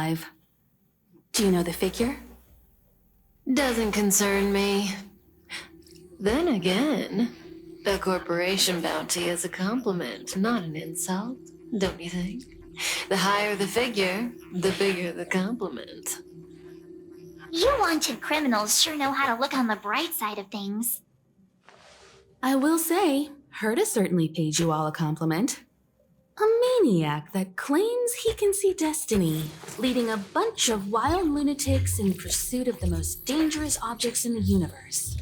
alive. Do you know the figure? Doesn't concern me. Then again, a corporation bounty is a compliment, not an insult, don't you think? The higher the figure, the bigger the compliment. You wanted criminals sure know how to look on the bright side of things. I will say, Herta certainly paid you all a compliment. A maniac that claims he can see destiny, leading a bunch of wild lunatics in pursuit of the most dangerous objects in the universe.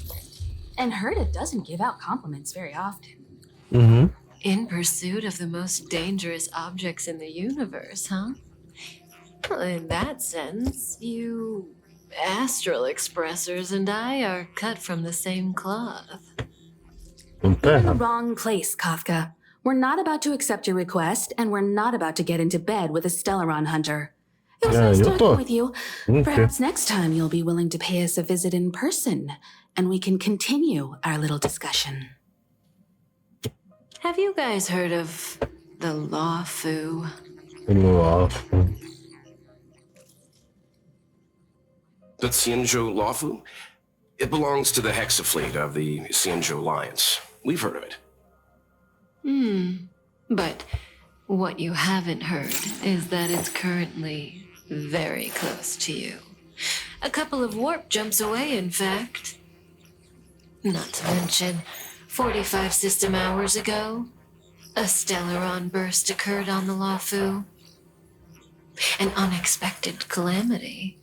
And Herta doesn't give out compliments very often. Mm-hmm. In pursuit of the most dangerous objects in the universe, huh? Well, in that sense, you astral expressors and I are cut from the same cloth. You're in the wrong place, Kafka. We're not about to accept your request, and we're not about to get into bed with a Stellaron hunter. It was nice talking with you. Perhaps next time you'll be willing to pay us a visit in person, and we can continue our little discussion. Have you guys heard of the Luofu? Luofu. The Xianzhou Luofu? It belongs to the Hexafleet of the Xianzhou Alliance. We've heard of it. But what you haven't heard is that it's currently very close to you. A couple of warp jumps away, in fact. Not to mention, 45 system hours ago, a Stellaron burst occurred on the Luofu. An unexpected calamity,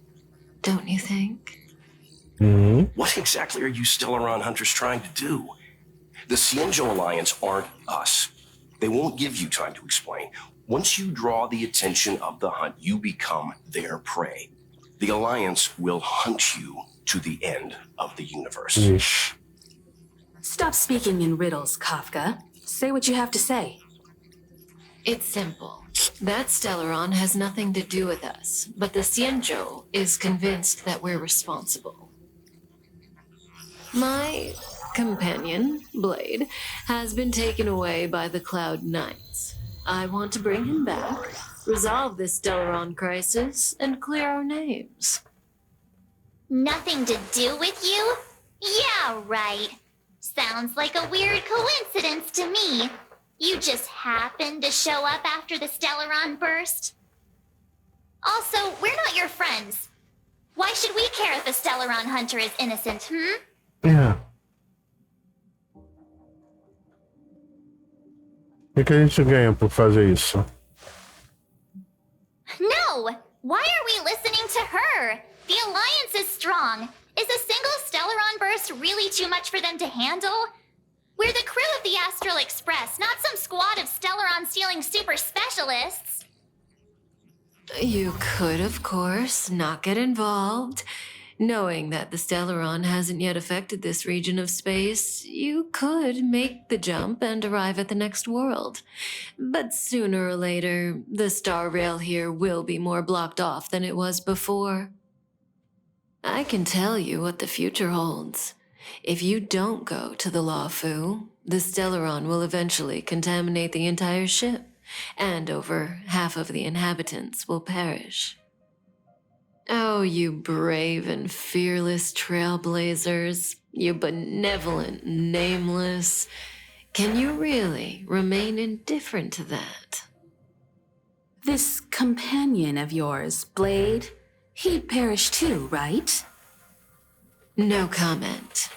don't you think? What exactly are you Stellaron hunters trying to do? The Xianzhou Alliance aren't us. They won't give you time to explain. Once you draw the attention of the hunt, you become their prey. The Alliance will hunt you to the end of the universe. Stop speaking in riddles, Kafka. Say what you have to say. It's simple. That Stellaron has nothing to do with us, but the Xianzhou is convinced that we're responsible. My companion, Blade, has been taken away by the Cloud Knights. I want to bring him back, resolve this Stellaron crisis, and clear our names. Nothing to do with you? Yeah, right. Sounds like a weird coincidence to me. You just happened to show up after the Stellaron burst? Also, we're not your friends. Why should we care if a Stellaron hunter is innocent, Yeah. O que a gente ganha por fazer isso? No! Why are we listening to her? The Alliance is strong. Is a single Stellaron burst really too much for them to handle? We're the crew of the Astral Express, not some squad of Stellaron-stealing super specialists. You could, of course, not get involved. Knowing that the Stellaron hasn't yet affected this region of space, you could make the jump and arrive at the next world. But sooner or later, the star rail here will be more blocked off than it was before. I can tell you what the future holds. If you don't go to the Luofu, the Stellaron will eventually contaminate the entire ship, and over half of the inhabitants will perish. Oh, you brave and fearless trailblazers, you benevolent nameless. Can you really remain indifferent to that? This companion of yours, Blade, he'd perish too, right? No comment.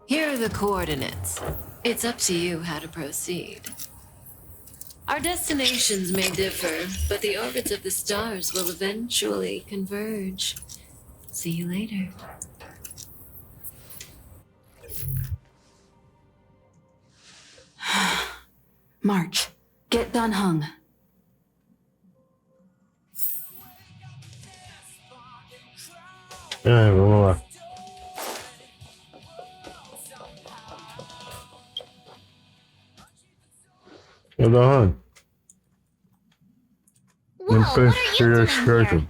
Here are the coordinates. It's up to you how to proceed. Our destinations may differ, but the orbits of the stars will eventually converge. See you later. March. Get done hung. Vamos lá. Eu dou uma. Whoa, what are you doing here?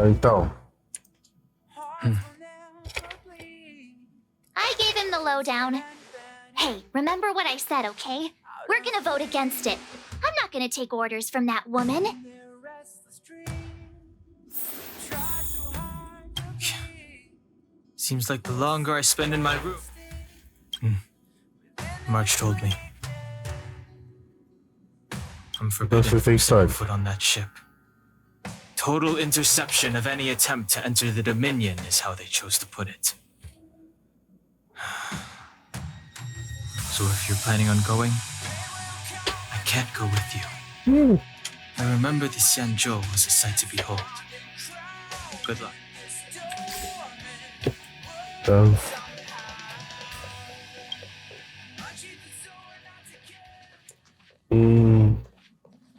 Então. I gave him the lowdown. Hey, remember what I said, okay? We're gonna vote against it. I'm not gonna take orders from that woman. Seems like the longer I spend in my room. March told me. I'm forbidden the thing from setting started. foot on that ship. Total interception of any attempt to enter the Dominion is how they chose to put it. So if you're planning on going, I can't go with you. I remember the Xianzhou was a sight to behold. Good luck.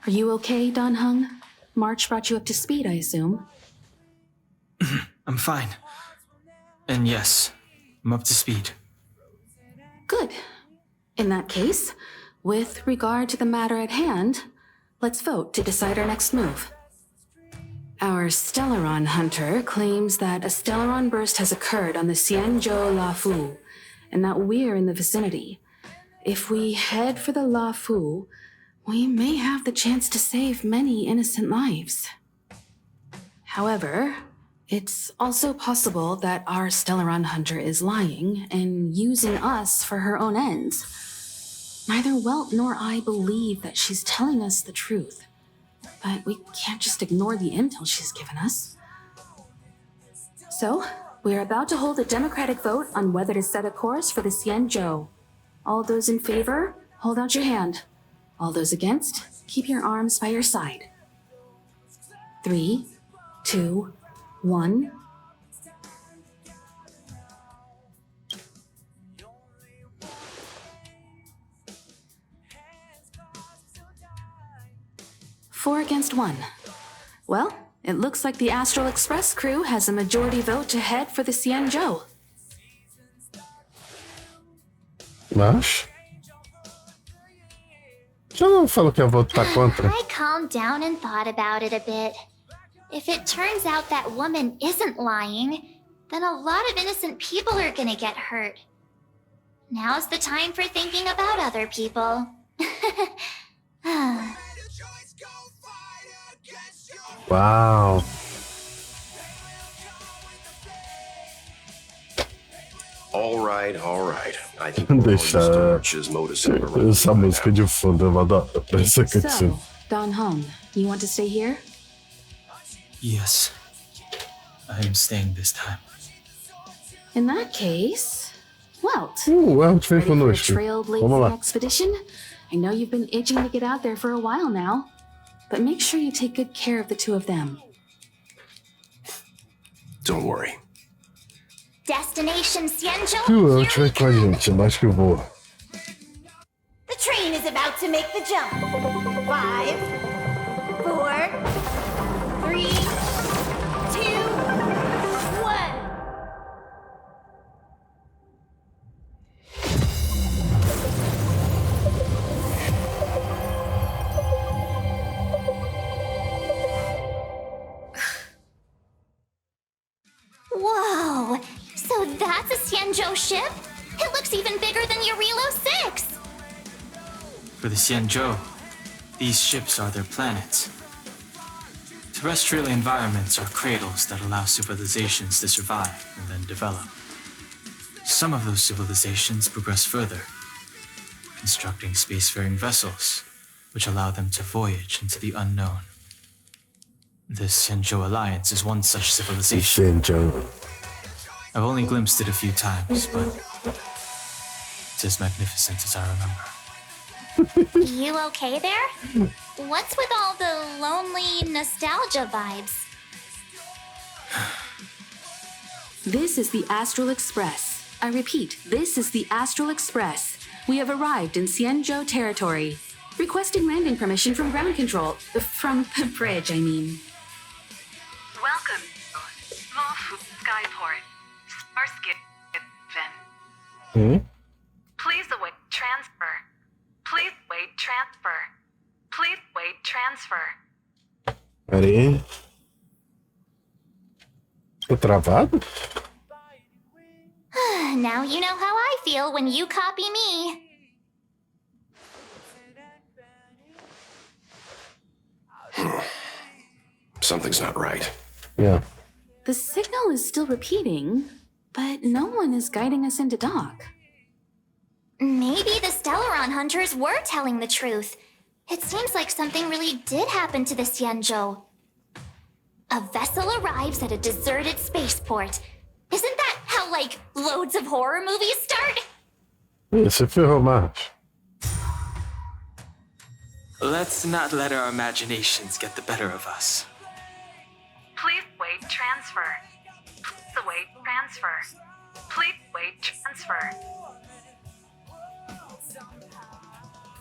Are you okay, Don Hung? March brought you up to speed, I assume. I'm fine. And yes, I'm up to speed. Good. In that case, with regard to the matter at hand, let's vote to decide our next move. Our Stellaron hunter claims that a Stellaron burst has occurred on the Xianzhou Luofu, and that we're in the vicinity. If we head for the Luofu, we may have the chance to save many innocent lives. However, it's also possible that our Stellaron hunter is lying and using us for her own ends. Neither Welt nor I believe that she's telling us the truth, but we can't just ignore the intel she's given us. So, we're about to hold a democratic vote on whether to set a course for the Xianzhou. All those in favor, hold out your hand. All those against, keep your arms by your side. 3, 2, 1. Four against 1. Well, it looks like the Astral Express crew has a majority vote to head for the Xianzhou. Mas? Já não falou que ia votar contra? I calmed down and thought about it a bit. If it turns out that woman isn't lying, then a lot of innocent people are gonna get hurt. Now's the time for thinking about other people. Uau! All right. I think we're all used to Deixa March's modus operandi essa by música now. de fundo, eu adoro essa cutscene. So, Don Hung, you want to stay here? Yes. I'm staying this time. In that case, Welt. Welt vem Ready for a conosco. trailblazing Vamos lá. expedition? I know you've been itching to get out there for a while now, but make sure you take good care of the two of them. Don't worry. Destination Xianzhou, Se o Welt here we vem com a gente, eu acho que eu vou. The train is about to make the jump. 5, 4, 3, 2, 1. Whoa! So that's a Xianzhou ship? It looks even bigger than Eurilo 6! For the Xianzhou, these ships are their planets. Terrestrial environments are cradles that allow civilizations to survive and then develop. Some of those civilizations progress further, constructing spacefaring vessels, which allow them to voyage into the unknown. The Xianzhou Alliance is one such civilization. Xianzhou. I've only glimpsed it a few times, but it's as magnificent as I remember. You okay there? What's with all the lonely nostalgia vibes? This is the Astral Express. I repeat, this is the Astral Express. We have arrived in Xianzhou territory. Requesting landing permission from ground control. From the bridge, I mean. Welcome, Luofu Skyport. Starscape event. Please await transfer. Please wait transfer. Please wait transfer. Pera aí. Tô travado? Now you know how I feel when you copy me. Something's not right. Yeah. The signal is still repeating, but no one is guiding us into dock. Maybe the Stellaron hunters were telling the truth. It seems like something really did happen to the Xianzhou. A vessel arrives at a deserted spaceport. Isn't that how, like, loads of horror movies start? Você ferrou, Marcos. Let's not let our imaginations get the better of us. Please wait transfer. Please await transfer. Please wait transfer.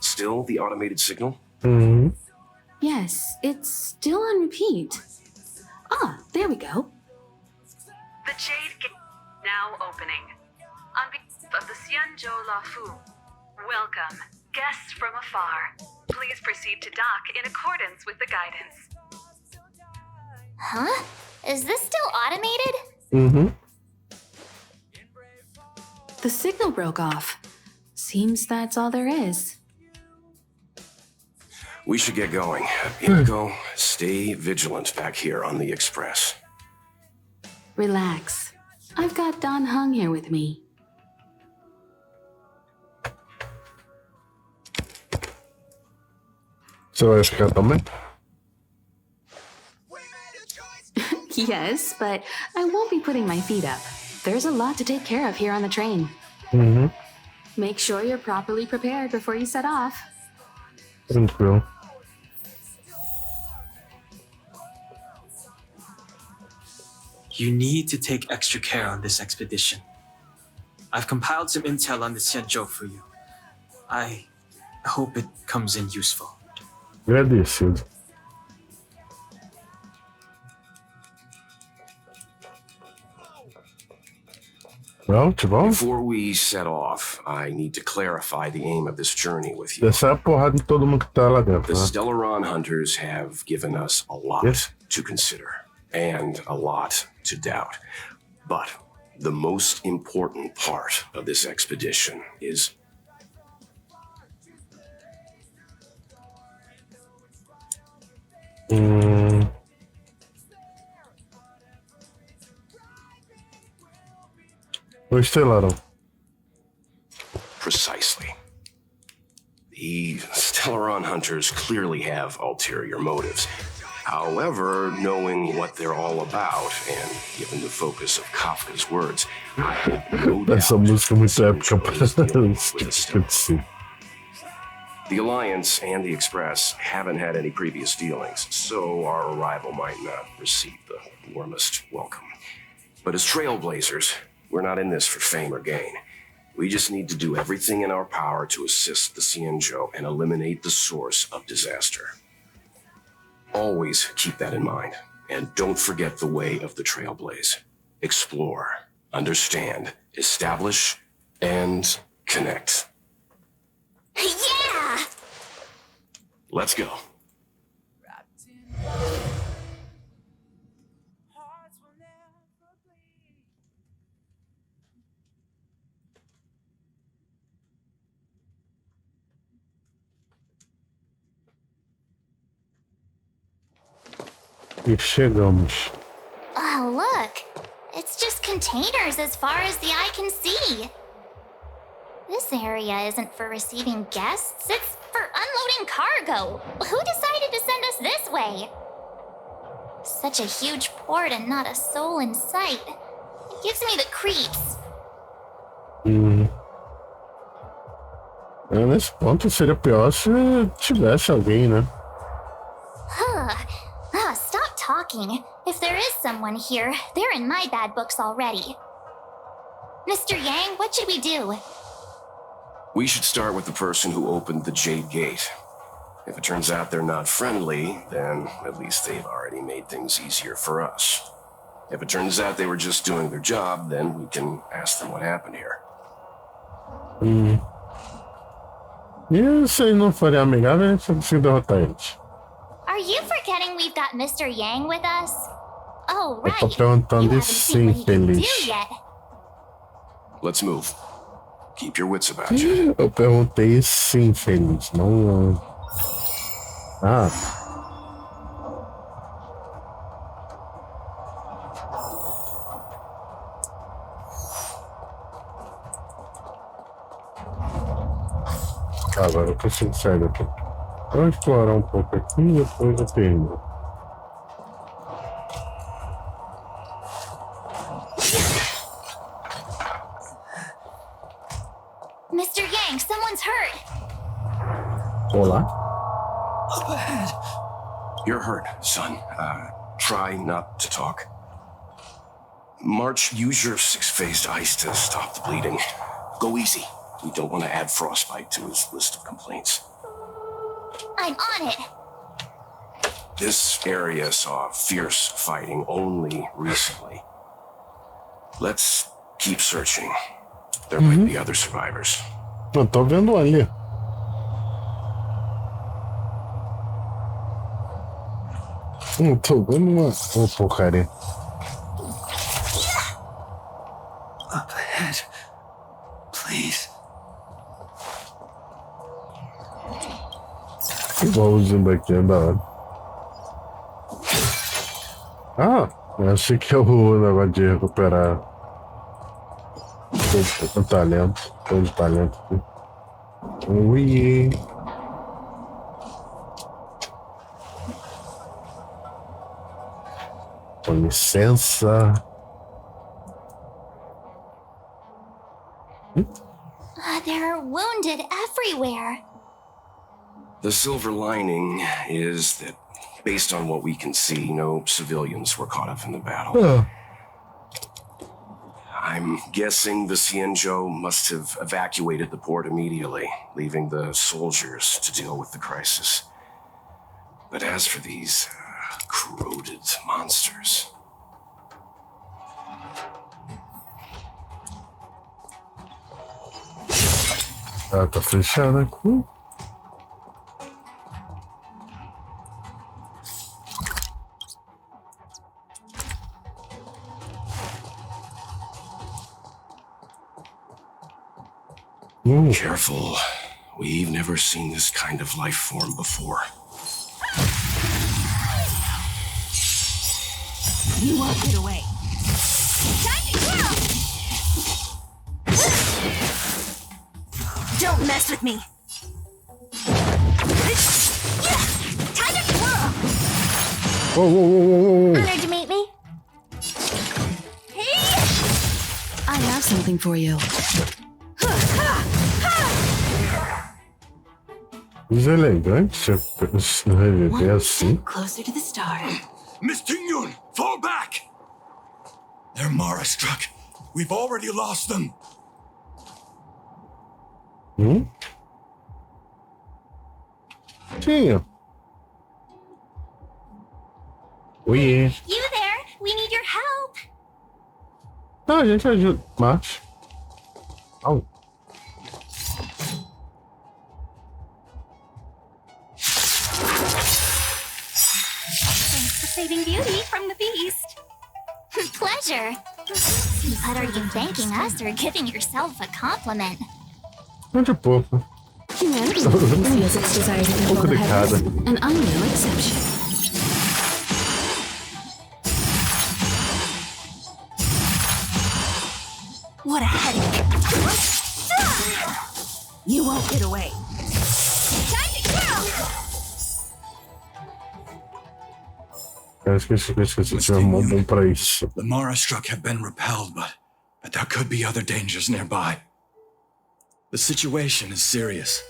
Still the automated signal? Mm-hmm. Yes, it's still on repeat. Ah, there we go. The Jade Gate now opening. On behalf of the Xianzhou Luofu, welcome, guests from afar. Please proceed to dock in accordance with the guidance. Huh? Is this still automated? Mm-hmm. The signal broke off. Seems that's all there is. We should get going. Ingo, stay vigilant back here on the Express. Relax. I've got Don Hung here with me. Você vai ficar também? Yes, but I won't be putting my feet up. There's a lot to take care of here on the train. Mm-hmm. Make sure you're properly prepared before you set off. Tranquilo. You need to take extra care on this expedition. I've compiled some intel on the Xianzhou for you. I hope it comes in useful. Agradecido. Well, Tibão, Before we set off, I need to clarify the aim of this journey with you. descer a porrada em todo mundo que tá lá dentro, The né? Stellaron hunters have given us a lot Yes. to consider and a lot to doubt. But the most important part of this expedition is O Stellaron. precisely. The Stellaron hunters clearly have ulterior motives. However, knowing what they're all about, and given the focus of Kafka's words, I have no doubt Essa música é muito épica pra Xianzhou is dealing with the Stellaron. esqueci. The Alliance and the Express haven't had any previous dealings, so our arrival might not receive the warmest welcome. But as trailblazers, we're not in this for fame or gain. We just need to do everything in our power to assist the Xianzhou and eliminate the source of disaster. Always keep that in mind, and don't forget the way of the Trailblaze. Explore, understand, establish, and connect. Yeah! Let's go. E chegamos. Oh, look. It's just containers as far as the eye can see. This area isn't for receiving guests, it's for unloading cargo. Who decided to send us this way? Such a huge port and not a soul in sight. It gives me the creeps. Nesse ponto seria pior se tivesse alguém, né? Stop talking. If there is someone here, they're in my bad books already. Mr. Yang, what should we do? We should start with the person who opened the Jade Gate. If it turns out they're not friendly, then at least they've already made things easier for us. If it turns out they were just doing their job, then we can ask them what happened here. E se ele não forem amigáveis, a gente consegue derrotar eles. Are you forgetting we've got Mr. Yang with us? Oh, Eu right. tô perguntando You haven't isso, seen what he can do infeliz. yet. Let's move. Keep your wits about you. Eu perguntei sim, feliz, não. Ah, Agora eu consigo sair daqui. Vou explorar um pouco aqui e depois eu termino. Mr. Yang, someone's hurt. Olá. Up ahead. You're hurt, son. Try not to talk. March, use your 6-phased ice to stop the bleeding. Go easy. We don't want to add frostbite to his list of complaints. I'm on it. This area saw fierce fighting only recently. Let's keep searching. There might be other survivors. Eu tô vendo ali. Tô vendo uma porcaria. Up ahead. Please. Que baúzinho daqui é da hora. Ah, eu achei que é o negócio de recuperar o talento. Todo o talento aqui. Ui. Com licença. There are wounded everywhere. The silver lining is that, based on what we can see, no civilians were caught up in the battle. I'm guessing the Xianzhou must have evacuated the port immediately, leaving the soldiers to deal with the crisis. But as for these corroded monsters... Ah, tá fechado aqui. Careful. We've never seen this kind of life form before. You won't get away. Time to kill! Don't mess with me. Time to twirl! Whoa. Honored to meet me. I have something for you. Deselegante se reviver One assim. step closer to the star. Miss Tingyun, fall back! They're Mara struck. We've already lost them. Tinha. Ui. You there? We need your help. Ah, a gente ajuda. Mate. Au. Thanks for saving Beauty from the beast. Pleasure. But are you thanking us or giving yourself a compliment? De pouco. Humanity feels its desire to control the heavens, Complicado. and I'm no exception. What a headache. You won't get away. Time to kill! Eu esqueci de um bom pra isso. The Mara struck have been repelled, but there could be other dangers nearby. The situation is serious.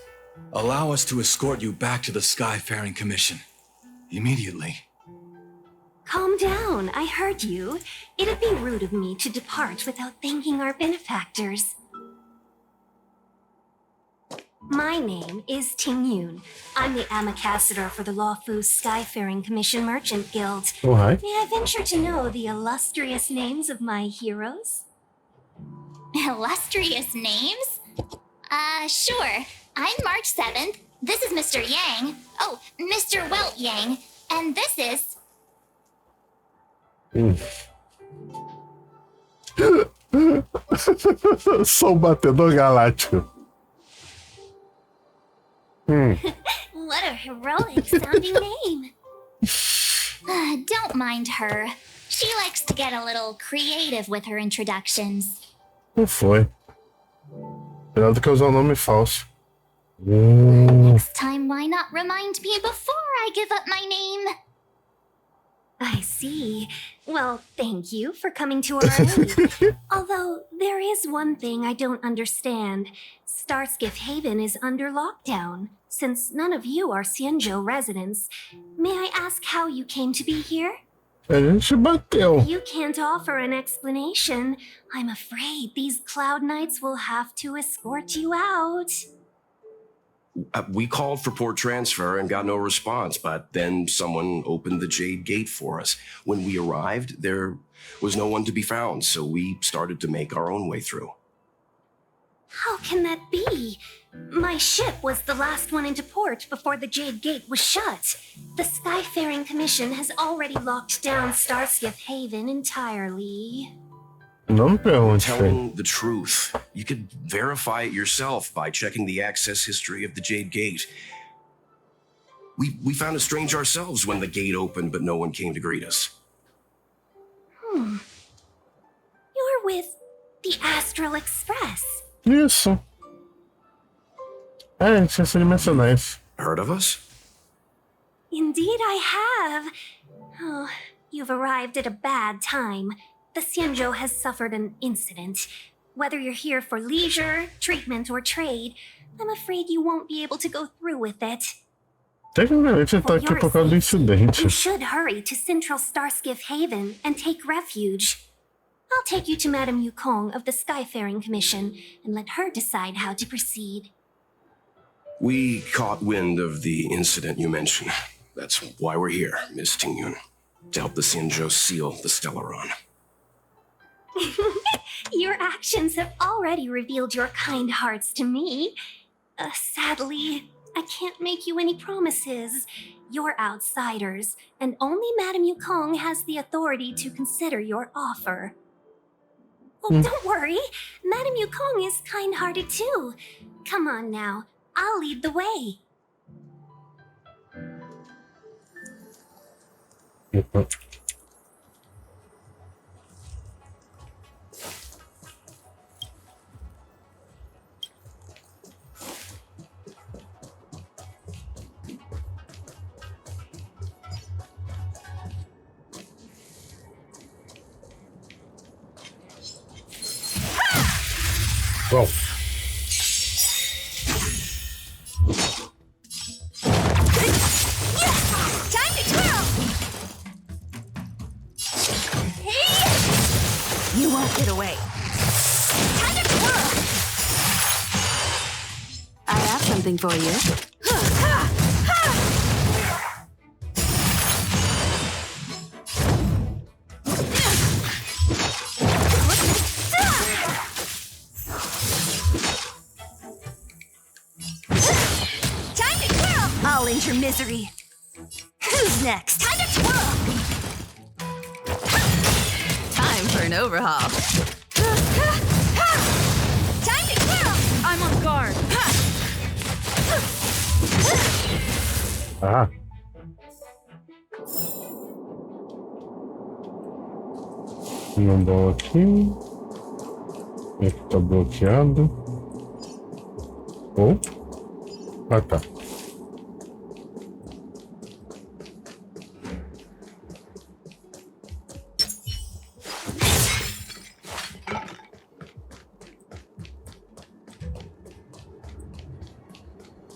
Allow us to escort you back to the Skyfaring Commission. Immediately. Calm down, I heard you. It'd be rude of me to depart without thanking our benefactors. My name is Ting Yun. I'm the ambassador for the Luofu Skyfaring Commission Merchant Guild. Oh, hi. May I venture to know the illustrious names of my heroes? Illustrious names? Sure. I'm March 7th. This is Mr. Yang. Oh, Mr. Welt Yang. And this is... Sou o batedor galáctico. What a heroic sounding name. Don't mind her. She likes to get a little creative with her introductions. Não foi. Melhor do que usar um nome falso. Next time, why not remind me before I give up my name? I see. Well, thank you for coming to our aid. Although, there is one thing I don't understand. Starskiff Haven is under lockdown. Since none of you are Xianzhou residents, may I ask how you came to be here? A gente bateu. You can't offer an explanation. I'm afraid these Cloud Knights will have to escort you out. We called for port transfer and got no response, but then someone opened the Jade Gate for us. When we arrived, there was no one to be found, so we started to make our own way through. How can that be? My ship was the last one into port before the Jade Gate was shut. The Skyfaring Commission has already locked down Starskiff Haven entirely. Não me pergunte, Fê. Telling the truth. You could verify it yourself by checking the access history of the Jade Gate. We found it strange ourselves when the gate opened, but no one came to greet us. You're with the Astral Express. Isso. É, esqueci de mencionar isso. Heard of us? Indeed I have. Oh, you've arrived at a bad time. The Xianzhou has suffered an incident. Whether you're here for leisure, treatment, or trade, I'm afraid you won't be able to go through with it. Tecnicamente ele tá aqui por causa do incidente. You should hurry to Central Starskiff Haven and take refuge. I'll take you to Madame Yukong of the Skyfaring Commission and let her decide how to proceed. We caught wind of the incident you mentioned. That's why we're here, Miss Tingyun, to help the Xianzhou seal the Stellaron. Your actions have already revealed your kind hearts to me. Sadly, I can't make you any promises. You're outsiders, and only Madame Yukong has the authority to consider your offer. Oh, don't worry. Madame Yukong is kind-hearted too. Come on now. I'll lead the way. Bom. Time to twirl! You won't get away. Time to twirl! I have something for you. I'll end your misery. Who's next? Time to twirl! Time for an overhaul. Time to twirl! I'm on guard. Ah. Não dá aqui. Esse tá bloqueado. Oh. Ah, tá.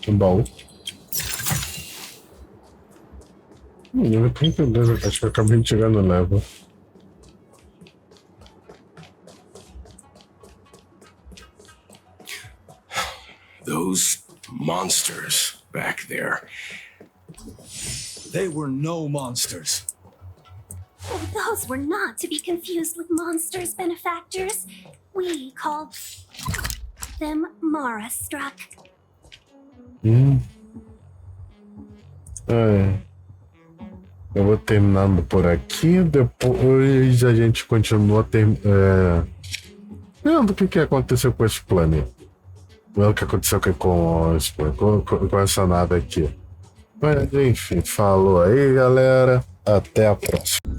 Bom. Nível 32, acho que eu acabei de chegar no level. Those monsters back there. They were no monsters. Oh, those were not to be confused with monsters, benefactors. We called them Mara-struck. Eu vou terminando por aqui, depois a gente continua vendo o que aconteceu com esse planeta. Vendo o que aconteceu com essa nave aqui. Mas enfim, falou aí, galera. Até a próxima.